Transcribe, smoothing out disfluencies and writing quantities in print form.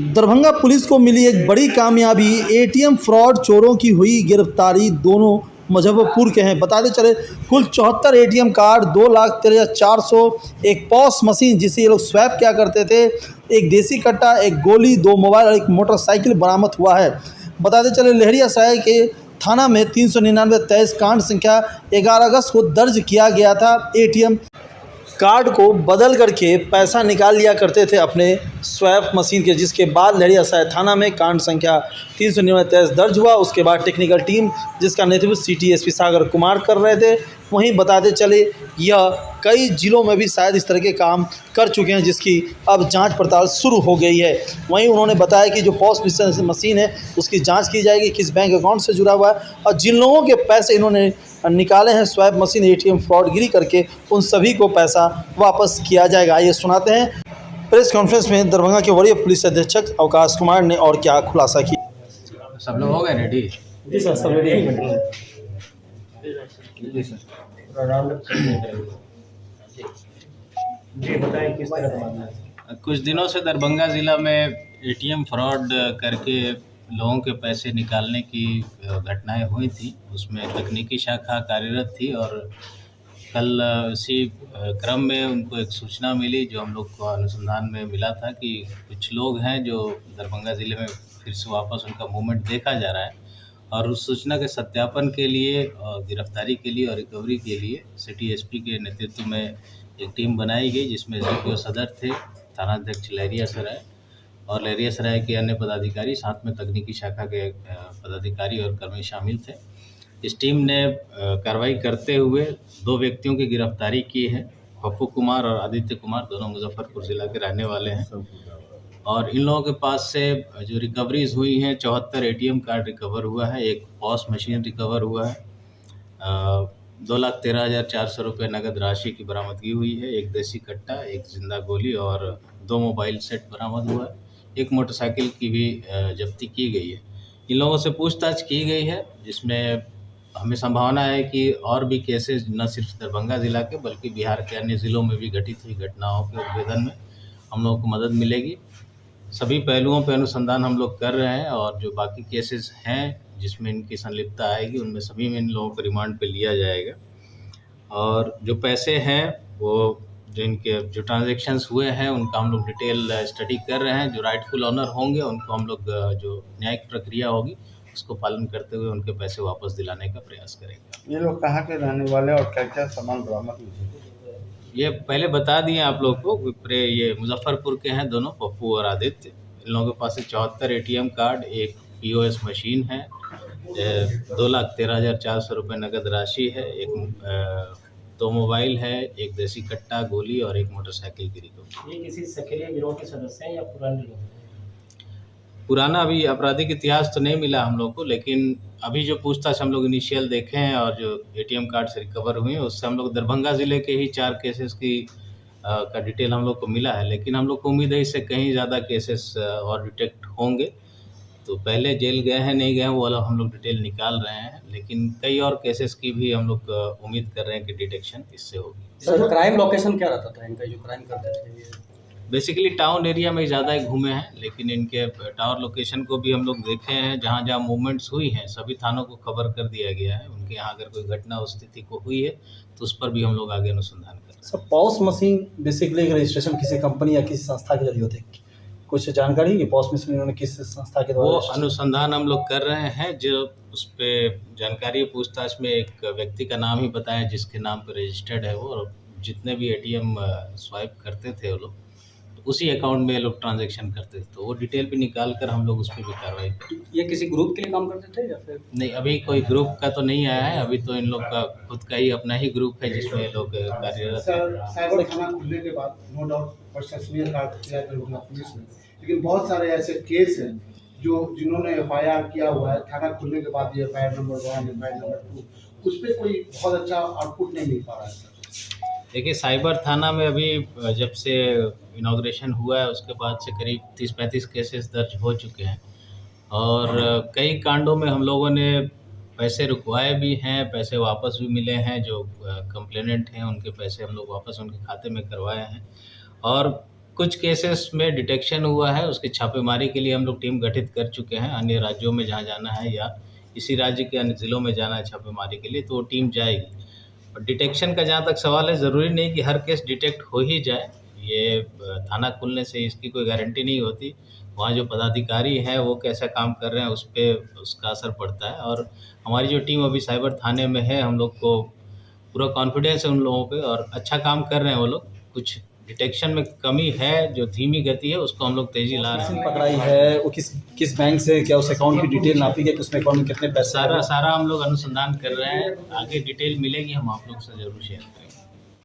Darbhanga police को मिली एक बड़ी कामयाबी। एटीएम फ्रॉड चोरों की हुई गिरफ्तारी। दोनों मुजफ्फरपुर के हैं। बताते चले कुल 74 एटीएम कार्ड, 2,13,400, एक पॉस मशीन जिसे ये लोग स्वैप क्या करते थे, एक देसी कट्टा, एक गोली, 2 मोबाइल और एक मोटरसाइकिल बरामद हुआ है। बताते चले लहरियासराय के थाना में 399-23 कांड संख्या 11 अगस्त को दर्ज किया गया था। एटीएम कार्ड को बदल करके पैसा निकाल लिया करते थे अपने स्वैप मशीन के, जिसके बाद लहरियासराय थाना में कांड संख्या 399-23 दर्ज हुआ। उसके बाद टेक्निकल टीम जिसका नेतृत्व सिटी एसपी सागर कुमार कर रहे थे। वहीं बताते चले यह कई जिलों में भी शायद इस तरह के काम कर चुके हैं, जिसकी अब जांच पड़ताल शुरू हो गई है। वहीं उन्होंने बताया कि जो पॉस मशीन है उसकी जांच की जाएगी, किस बैंक अकाउंट से जुड़ा हुआ है, और जिन लोगों के पैसे इन्होंने निकाले हैं स्वैप मशीन एटीएम फ्रॉडगिरी करके, उन सभी को पैसा वापस किया जाएगा। आइए सुनाते हैं प्रेस कॉन्फ्रेंस में दरभंगा के वरीय पुलिस अधीक्षक अवकाश कुमार ने और क्या खुलासा किया। सब लोग हो गए रेडी? जी सर, सब रेडी है। जी सर। जी बताएं किस तरह का मामला है। कुछ दिनों से दरभंगा ज़िला में एटीएम फ्रॉड करके लोगों के पैसे निकालने की घटनाएं हुई थी। उसमें तकनीकी शाखा कार्यरत थी और कल इसी क्रम में उनको एक सूचना मिली, जो हम लोग को अनुसंधान में मिला था कि कुछ लोग हैं जो दरभंगा ज़िले में फिर से वापस उनका मूवमेंट देखा जा रहा है। और उस सूचना के सत्यापन के लिए और गिरफ्तारी के लिए और रिकवरी के लिए सिटी एसपी के नेतृत्व में एक टीम बनाई गई, जिसमें एसडीपीओ सदर थे, थानाध्यक्ष लहरियासराय और लहरियासराय के अन्य पदाधिकारी, साथ में तकनीकी शाखा के पदाधिकारी और कर्मी शामिल थे। इस टीम ने कार्रवाई करते हुए 2 व्यक्तियों की गिरफ्तारी की है। पप्पू कुमार और आदित्य कुमार, दोनों मुजफ्फरपुर ज़िला के रहने वाले हैं। और इन लोगों के पास से जो रिकवरीज हुई हैं, 74 एटीएम कार्ड रिकवर हुआ है, एक पॉस मशीन रिकवर हुआ है, 2,13,400 रुपये नगद राशि की बरामदगी हुई है, एक देसी कट्टा, एक जिंदा गोली और 2 मोबाइल सेट बरामद हुआ है, एक मोटरसाइकिल की भी जब्ती की गई है। इन लोगों से पूछताछ की गई है, जिसमें हमें संभावना है कि और भी केसेस न सिर्फ दरभंगा ज़िला के बल्कि बिहार के अन्य ज़िलों में भी घटित हुई घटनाओं के उद्भेदन में हम लोगों को मदद मिलेगी। सभी पहलुओं पर अनुसंधान हम लोग कर रहे हैं और जो बाकी केसेस हैं जिसमें इनकी संलिप्तता आएगी, उनमें सभी में इन लोगों को रिमांड पे लिया जाएगा। और जो पैसे हैं वो जो ट्रांजैक्शंस हुए हैं उनका हम लोग डिटेल स्टडी कर रहे हैं। जो राइटफुल ऑनर होंगे उनको हम लोग जो न्यायिक प्रक्रिया होगी उसको पालन करते हुए उनके पैसे वापस दिलाने का प्रयास करेंगे। ये लोग कहाँ के रहने वाले और क्या क्या सामान बरामद हुए? ये पहले बता दिए आप लोग को, ये मुजफ्फरपुर के हैं दोनों, पप्पू और आदित्य। इन लोगों के पास से 74 एटीएम कार्ड, एक पीओएस मशीन है, 2,13,400 रुपये नगद राशि है, एक 2 मोबाइल है, एक देसी कट्टा, गोली और एक मोटरसाइकिल की रिकवरी। ये किसी सक्रिय गिरोह के सदस्य हैं या पुराने लोग हैं? पुराना अभी आपराधिक इतिहास तो नहीं मिला हम लोग को, लेकिन अभी जो पूछताछ हम लोग इनिशियल देखे हैं और जो एटीएम कार्ड से रिकवर हुए हैं उससे हम लोग दरभंगा ज़िले के ही 4 केसेस की का डिटेल हम लोग को मिला है। लेकिन हम लोग को उम्मीद है इससे कहीं ज़्यादा केसेस और डिटेक्ट होंगे। तो पहले जेल गए हैं नहीं गए हैं वो हम लोग डिटेल निकाल रहे हैं, लेकिन कई और केसेस की भी हम लोग उम्मीद कर रहे हैं कि डिटेक्शन इससे होगी। सर क्राइम लोकेशन क्या रहता था इनका, जो क्राइम करते थे? बेसिकली टाउन एरिया में ज़्यादा घूमे हैं, लेकिन इनके टावर लोकेशन को भी हम लोग देखे हैं। जहाँ जहाँ मूवमेंट्स हुई हैं सभी थानों को खबर कर दिया गया है। उनके यहाँ अगर कोई घटना उस स्थिति को हुई है तो उस पर भी हम लोग आगे अनुसंधान कर रहे हैं। Sir POS machine basically registration किसी कंपनी या किसी संस्था के जरिए होते हैं, कुछ जानकारी कि पॉस मशीन इन्होंने किस संस्था के द्वारा? वो अनुसंधान हम लोग कर रहे हैं। जो उस पर जानकारी पूछताछ में एक व्यक्ति का नाम ही बताया जिसके नाम पर रजिस्टर्ड है वो, और जितने भी एटीएम स्वाइप करते थे वो लोग उसी अकाउंट में लोग ट्रांजैक्शन करते थे, तो वो डिटेल भी निकाल कर हम लोग उस पर भी कार्रवाई करें। ये किसी ग्रुप के लिए काम करते थे या फिर? नहीं, अभी कोई ग्रुप का तो नहीं आया है। अभी तो इन लोग का खुद का ही अपना ही ग्रुप है जिसमें ये लोग कार्यरत हैं। साइबर थाना खुलने के बाद नो डाउट प्रशासनिक कार्य दरभंगा पुलिस में, लेकिन बहुत सारे ऐसे केस हैं जो जिन्होंने एफआईआर किया हुआ है, थाना खुलने के बाद ये एफआईआर नंबर 1, एफआईआर नंबर 2, उस पर कोई बहुत अच्छा आउटपुट नहीं मिल पा रहा है सर। देखिए, साइबर थाना में अभी जब से इनॉग्रेशन हुआ है उसके बाद से करीब 30-35 केसेस दर्ज हो चुके हैं और कई कांडों में हम लोगों ने पैसे रुकवाए भी हैं, पैसे वापस भी मिले हैं। जो कंप्लेनेंट हैं उनके पैसे हम लोग वापस उनके खाते में करवाए हैं। और कुछ केसेस में डिटेक्शन हुआ है, उसकी छापेमारी के लिए हम लोग टीम गठित कर चुके हैं। अन्य राज्यों में जहाँ जाना है या इसी राज्य के अन्य ज़िलों में जाना है छापेमारी के लिए, तो वो टीम जाएगी। और डिटेक्शन का जहाँ तक सवाल है, ज़रूरी नहीं कि हर केस डिटेक्ट हो ही जाए। ये थाना खुलने से इसकी कोई गारंटी नहीं होती। वहाँ जो पदाधिकारी हैं वो कैसा काम कर रहे हैं उस पे उसका असर पड़ता है। और हमारी जो टीम अभी साइबर थाने में है, हम लोग को पूरा कॉन्फिडेंस है उन लोगों पे और अच्छा काम कर रहे हैं वो लोग। कुछ डिटेक्शन में कमी है, जो धीमी गति है, उसको हम लोग तेज़ी ला रहे हैं। पकड़ाई है वो किस बैंक से, क्या उस अकाउंट की डिटेल नापी है कि उसमें अकाउंट में कितने पैसे सारा हम लोग अनुसंधान कर रहे हैं। आगे डिटेल मिलेगी, हम आप लोग से ज़रूर शेयर करेंगे।